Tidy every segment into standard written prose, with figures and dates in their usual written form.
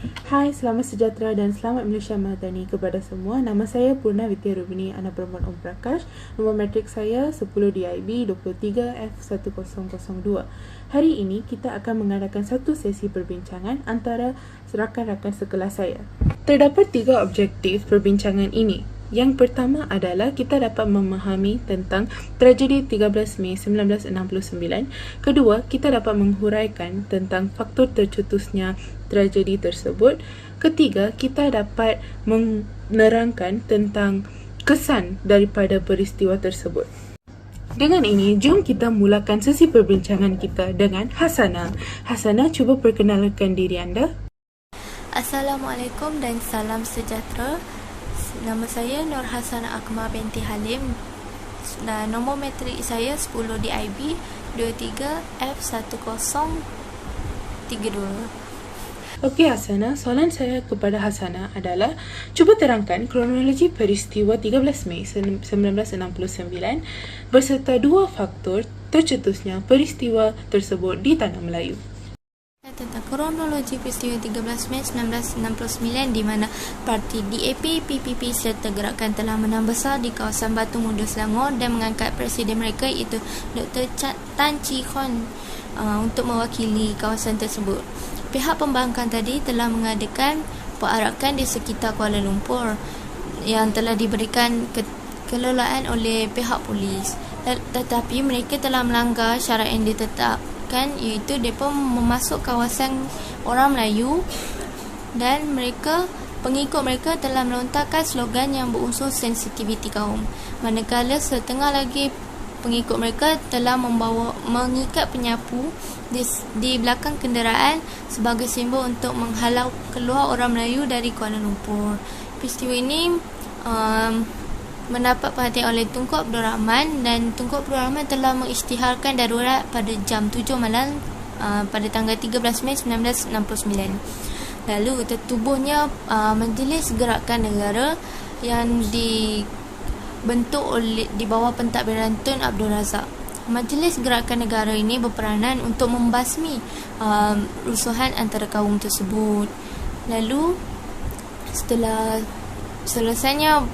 Hai, selamat sejahtera dan selamat Malaysia Madani kepada semua. Nama saya Purna Vidya Rubini, anak perempuan Om Prakash. Nombor matrik saya 10 DIB 23F1002. Hari ini kita akan mengadakan satu sesi perbincangan antara rakan-rakan sekelas saya. Terdapat 3 objektif perbincangan ini. Yang pertama adalah kita dapat memahami tentang tragedi 13 Mei 1969. Kedua, kita dapat menghuraikan tentang faktor tercetusnya tragedi tersebut. Ketiga, kita dapat menerangkan tentang kesan daripada peristiwa tersebut. Dengan ini, jom kita mulakan sesi perbincangan kita dengan Hasana. Hasana, cuba perkenalkan diri anda. Assalamualaikum dan salam sejahtera. Nama saya Nur Hasana Akmal binti Halim dan nombor matrik saya 10 DIB 23F1032. Okey Hasana, soalan saya kepada Hasana adalah cuba terangkan kronologi peristiwa 13 Mei 1969 berserta 2 faktor tercetusnya peristiwa tersebut di Tanah Melayu. Tentang kronologi peristiwa 13 Mei 1969 di mana parti DAP, PPP serta gerakan telah menang besar di kawasan Batu Muda Selangor dan mengangkat presiden mereka iaitu Dr. Tan Chee Hon untuk mewakili kawasan tersebut. Pihak pembangkang tadi telah mengadakan perarakan di sekitar Kuala Lumpur yang telah diberikan kelelaan oleh pihak polis, tetapi mereka telah melanggar syarat yang ditetapkan, iaitu mereka memasuk kawasan orang Melayu dan pengikut mereka telah melontarkan slogan yang berunsur sensitiviti kaum, manakala setengah lagi pengikut mereka telah mengikat penyapu di belakang kenderaan sebagai simbol untuk menghalau keluar orang Melayu dari Kuala Lumpur. Peristiwa ini mendapat perhatian oleh Tunku Abdul Rahman dan Tunku Abdul Rahman telah mengisytiharkan darurat pada jam 7 malam pada tanggal 13 Mei 1969. Lalu tertubuhnya Majlis Gerakan Negara yang dibentuk di bawah pentadbiran Tun Abdul Razak. Majlis Gerakan Negara ini berperanan untuk membasmi rusuhan antara kaum tersebut. Lalu setelah selesainya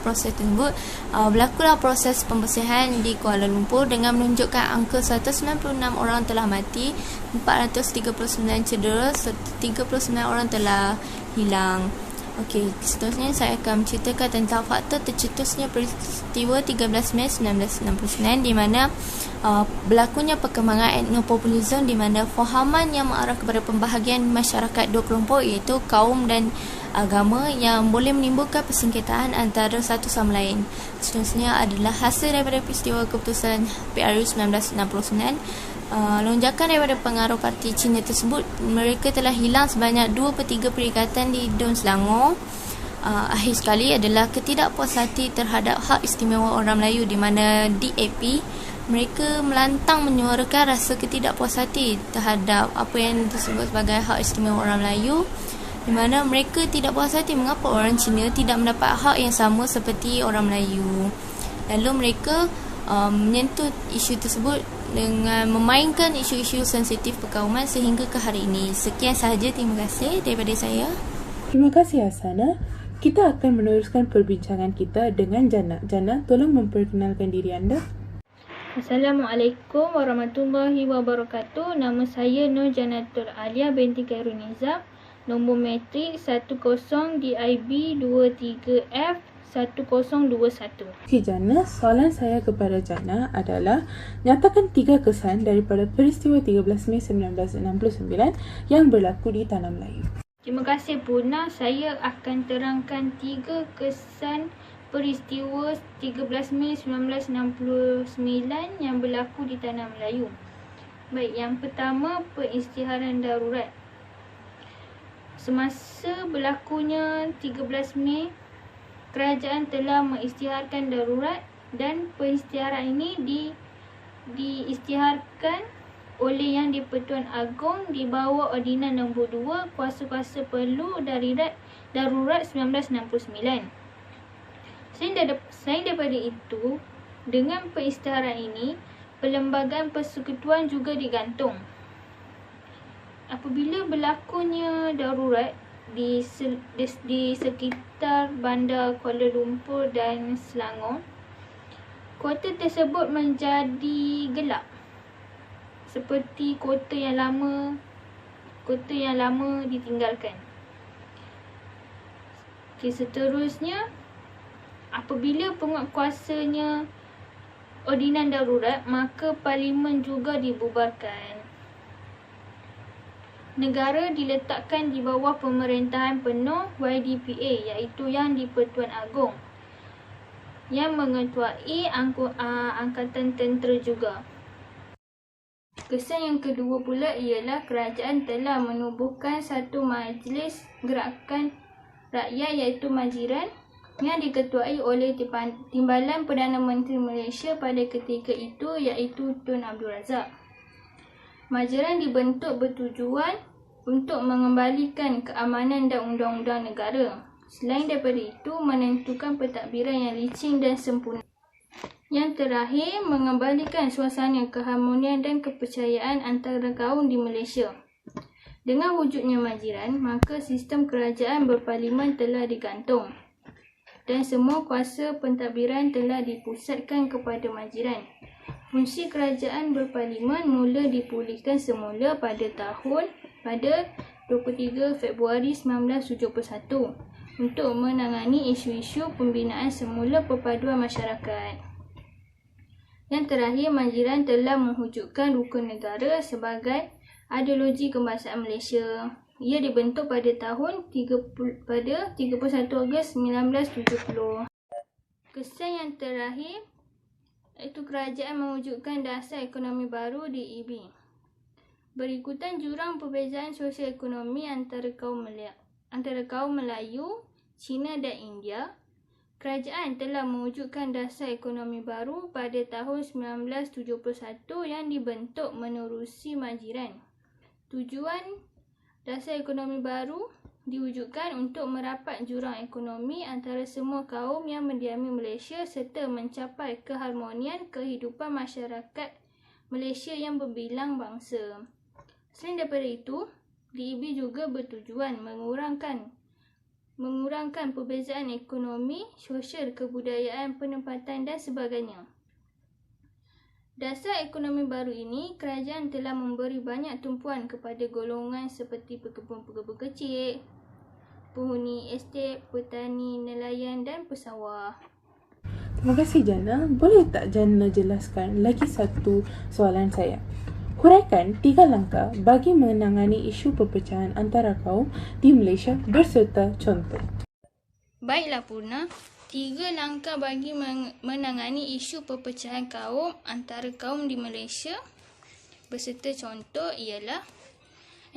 proses tersebut, berlakulah proses pembersihan di Kuala Lumpur dengan menunjukkan angka 196 orang telah mati, 439 cedera serta 39 orang telah hilang. Okey, seterusnya saya akan menceritakan tentang faktor tercetusnya peristiwa 13 Mei 1969 di mana berlakunya perkembangan etnopopulisme di mana fahaman yang mengarah kepada pembahagian masyarakat dua kelompok iaitu kaum dan agama yang boleh menimbulkan persengketaan antara satu sama lain. Seterusnya adalah hasil daripada peristiwa keputusan PRU 1969. Lonjakan daripada pengaruh parti Cina tersebut, mereka telah hilang sebanyak 2/3 perikatan di Dun Selangor. Akhir sekali adalah ketidakpuas hati terhadap hak istimewa orang Melayu di mana DAP mereka melantang menyuarakan rasa ketidakpuas hati terhadap apa yang disebut sebagai hak istimewa orang Melayu, di mana mereka tidak puas hati mengapa orang Cina tidak mendapat hak yang sama seperti orang Melayu. Lalu mereka menyentuh isu tersebut dengan memainkan isu-isu sensitif perkauman sehingga ke hari ini. Sekian sahaja, terima kasih daripada saya. Terima kasih Hasana. Kita akan meneruskan perbincangan kita dengan Jannah. Jannah, tolong memperkenalkan diri anda. Assalamualaikum warahmatullahi wabarakatuh. Nama saya Nur Janatul Alia binti Khairul Nizam. Nombor matrik 10 DIB 23F1021. Okey Jannah, soalan saya kepada Jannah adalah nyatakan 3 kesan daripada peristiwa 13 Mei 1969 yang berlaku di Tanah Melayu. Terima kasih Purna. Saya akan terangkan 3 kesan peristiwa 13 Mei 1969 yang berlaku di Tanah Melayu. Baik, yang pertama, pengisytiharan darurat. Semasa berlakunya 13 Mei, kerajaan telah mengisytiharkan darurat dan pengisytiharan ini diisytiharkan oleh Yang di-Pertuan Agong di bawah Ordinan Nombor 2 Kuasa-Kuasa Perlu Darurat 1969. Selain daripada itu, dengan pengisytiharan ini, Perlembagaan Persekutuan juga digantung. apabila berlakunya darurat di sekitar bandar Kuala Lumpur dan Selangor, kota tersebut menjadi gelap seperti kota yang lama ditinggalkan. Seterusnya, apabila penguatkuasanya ordinan darurat, maka parlimen juga dibubarkan. Negara diletakkan di bawah pemerintahan penuh YDPA, iaitu Yang di-Pertuan Agong, yang mengetuai angkatan tentera juga. Kesan yang kedua pula ialah kerajaan telah menubuhkan satu majlis gerakan rakyat iaitu Majiran yang diketuai oleh Timbalan Perdana Menteri Malaysia pada ketika itu iaitu Tun Abdul Razak. Majiran dibentuk bertujuan untuk mengembalikan keamanan dan undang-undang negara. Selain daripada itu, menentukan pentadbiran yang licin dan sempurna. Yang terakhir, mengembalikan suasana keharmonian dan kepercayaan antara kaum di Malaysia. Dengan wujudnya Majiran, maka sistem kerajaan berparlimen telah digantung dan semua kuasa pentadbiran telah dipusatkan kepada Majiran. Fungsi kerajaan berparlimen mula dipulihkan semula pada 23 Februari 1971 untuk menangani isu-isu pembinaan semula perpaduan masyarakat. Yang terakhir, Majiran telah mewujudkan rukun negara sebagai ideologi kebangsaan Malaysia. Ia dibentuk pada 31 Ogos 1970. Kesan yang terakhir iaitu kerajaan mewujudkan dasar ekonomi baru di EB. Berikutan jurang perbezaan sosial ekonomi antara kaum Melayu, Cina dan India, kerajaan telah mewujudkan dasar ekonomi baru pada tahun 1971 yang dibentuk menerusi Majiran. Tujuan dasar ekonomi baru diwujudkan untuk merapat jurang ekonomi antara semua kaum yang mendiami Malaysia serta mencapai keharmonian kehidupan masyarakat Malaysia yang berbilang bangsa. Selain daripada itu, DEB juga bertujuan mengurangkan perbezaan ekonomi, sosial, kebudayaan, penempatan dan sebagainya. Dasar ekonomi baru ini, kerajaan telah memberi banyak tumpuan kepada golongan seperti pekebun-pekebun kecil, penghuni estet, petani, nelayan dan pesawah. Terima kasih Jana. Boleh tak Jana jelaskan lagi satu soalan saya? Huraikan 3 langkah bagi menangani isu perpecahan antara kaum di Malaysia berserta contoh. Baiklah Purna, 3 langkah bagi menangani isu perpecahan kaum antara kaum di Malaysia berserta contoh ialah: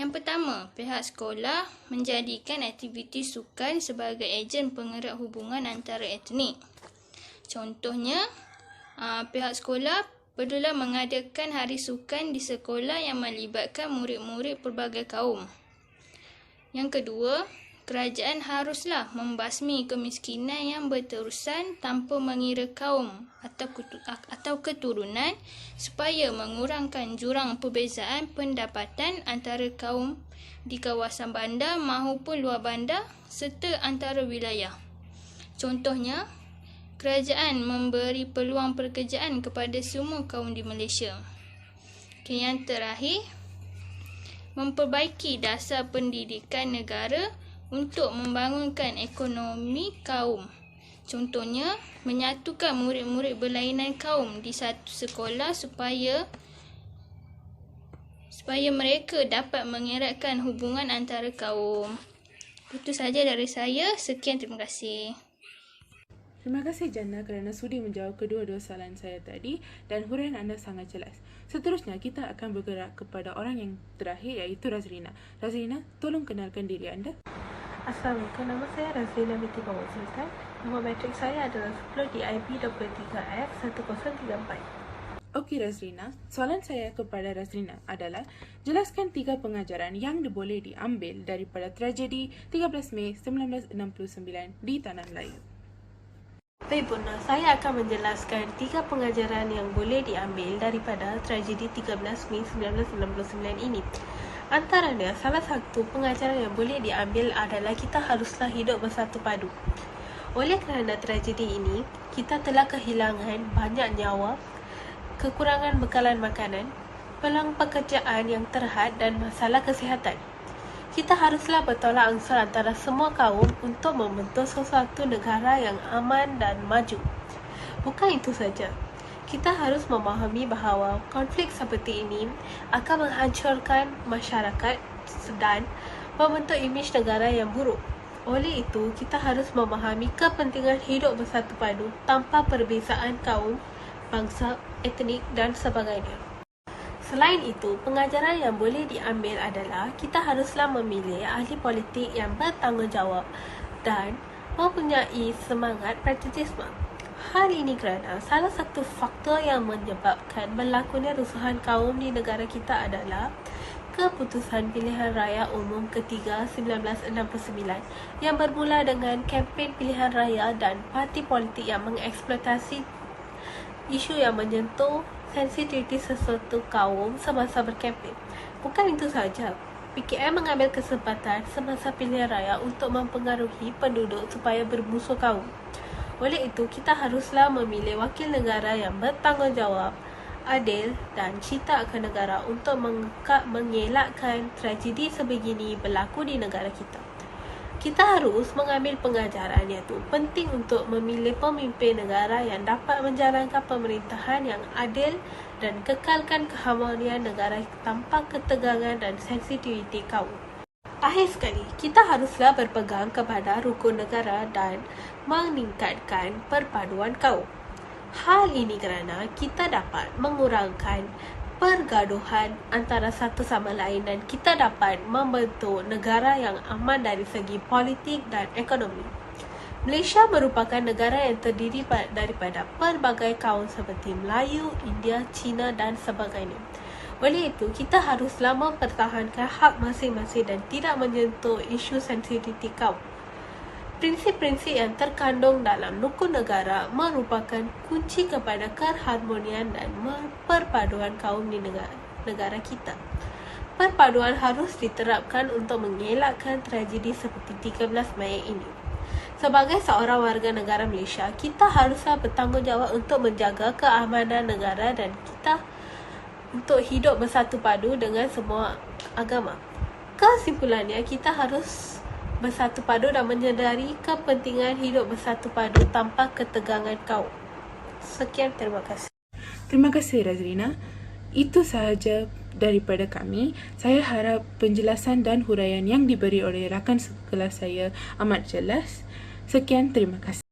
yang pertama, pihak sekolah menjadikan aktiviti sukan sebagai ejen pengerat hubungan antara etnik. Contohnya, pihak sekolah perlulah mengadakan hari sukan di sekolah yang melibatkan murid-murid pelbagai kaum. Yang kedua, kerajaan haruslah membasmi kemiskinan yang berterusan tanpa mengira kaum atau keturunan supaya mengurangkan jurang perbezaan pendapatan antara kaum di kawasan bandar maupun luar bandar serta antara wilayah. Contohnya, kerajaan memberi peluang pekerjaan kepada semua kaum di Malaysia. Yang terakhir, memperbaiki dasar pendidikan negara untuk membangunkan ekonomi kaum. Contohnya, menyatukan murid-murid berlainan kaum di satu sekolah supaya mereka dapat mengeratkan hubungan antara kaum. Itu sahaja dari saya. Sekian, terima kasih. Terima kasih Jana kerana sudi menjawab kedua-dua soalan saya tadi dan huraian anda sangat jelas. Seterusnya, kita akan bergerak kepada orang yang terakhir iaitu Razrina. Razrina, tolong kenalkan diri anda. Assalamualaikum, nama saya Razrina binti Muhammad Sultan. Nombor matrik saya adalah 10 DIB 23F 1034. Okey Razrina, soalan saya kepada Razrina adalah jelaskan 3 pengajaran yang boleh diambil daripada tragedi 13 Mei 1969 di Tanah Melayu. Baik Purna, saya akan menjelaskan 3 pengajaran yang boleh diambil daripada tragedi 13 Mei 1969 ini. Antaranya, salah satu pengajaran yang boleh diambil adalah kita haruslah hidup bersatu padu. Oleh kerana tragedi ini, kita telah kehilangan banyak nyawa, kekurangan bekalan makanan, peluang pekerjaan yang terhad dan masalah kesihatan. Kita haruslah bertolak ansur antara semua kaum untuk membentuk sesuatu negara yang aman dan maju. Bukan itu saja, kita harus memahami bahawa konflik seperti ini akan menghancurkan masyarakat dan membentuk imej negara yang buruk. Oleh itu, kita harus memahami kepentingan hidup bersatu padu tanpa perbezaan kaum, bangsa, etnik dan sebagainya. Selain itu, pengajaran yang boleh diambil adalah kita haruslah memilih ahli politik yang bertanggungjawab dan mempunyai semangat patriotisme. Hal ini kerana salah satu faktor yang menyebabkan berlakunya rusuhan kaum di negara kita adalah keputusan pilihan raya umum ketiga 1969 yang bermula dengan kempen pilihan raya dan parti politik yang mengeksploitasi isu yang menyentuh sensitiviti sesuatu kaum semasa berkempen. Bukan itu saja, PKM mengambil kesempatan semasa pilihan raya untuk mempengaruhi penduduk supaya bermusuh kaum. Oleh itu, kita haruslah memilih wakil negara yang bertanggungjawab, adil dan cinta akan negara untuk mengelakkan tragedi sebegini berlaku di negara kita. Kita harus mengambil pengajaran iaitu penting untuk memilih pemimpin negara yang dapat menjalankan pemerintahan yang adil dan kekalkan keharmonian negara tanpa ketegangan dan sensitiviti kaum. Akhir sekali, kita haruslah berpegang kepada rukun negara dan meningkatkan perpaduan kaum. Hal ini kerana kita dapat mengurangkan pergaduhan antara satu sama lain dan kita dapat membentuk negara yang aman dari segi politik dan ekonomi. Malaysia merupakan negara yang terdiri daripada pelbagai kaum seperti Melayu, India, Cina dan sebagainya. Oleh itu, kita haruslah mempertahankan hak masing-masing dan tidak menyentuh isu sensitiviti kaum. Prinsip-prinsip yang terkandung dalam rukun negara merupakan kunci kepada keharmonian dan perpaduan kaum di negara kita. Perpaduan harus diterapkan untuk mengelakkan tragedi seperti 13 Mei ini. Sebagai seorang warga negara Malaysia, kita haruslah bertanggungjawab untuk menjaga keamanan negara dan kita untuk hidup bersatu padu dengan semua agama. Kesimpulannya, kita harus bersatu padu dan menyedari kepentingan hidup bersatu padu tanpa ketegangan kaum. Sekian, terima kasih. Terima kasih Razrina. Itu sahaja daripada kami. Saya harap penjelasan dan huraian yang diberi oleh rakan sekelas saya amat jelas. Sekian, terima kasih.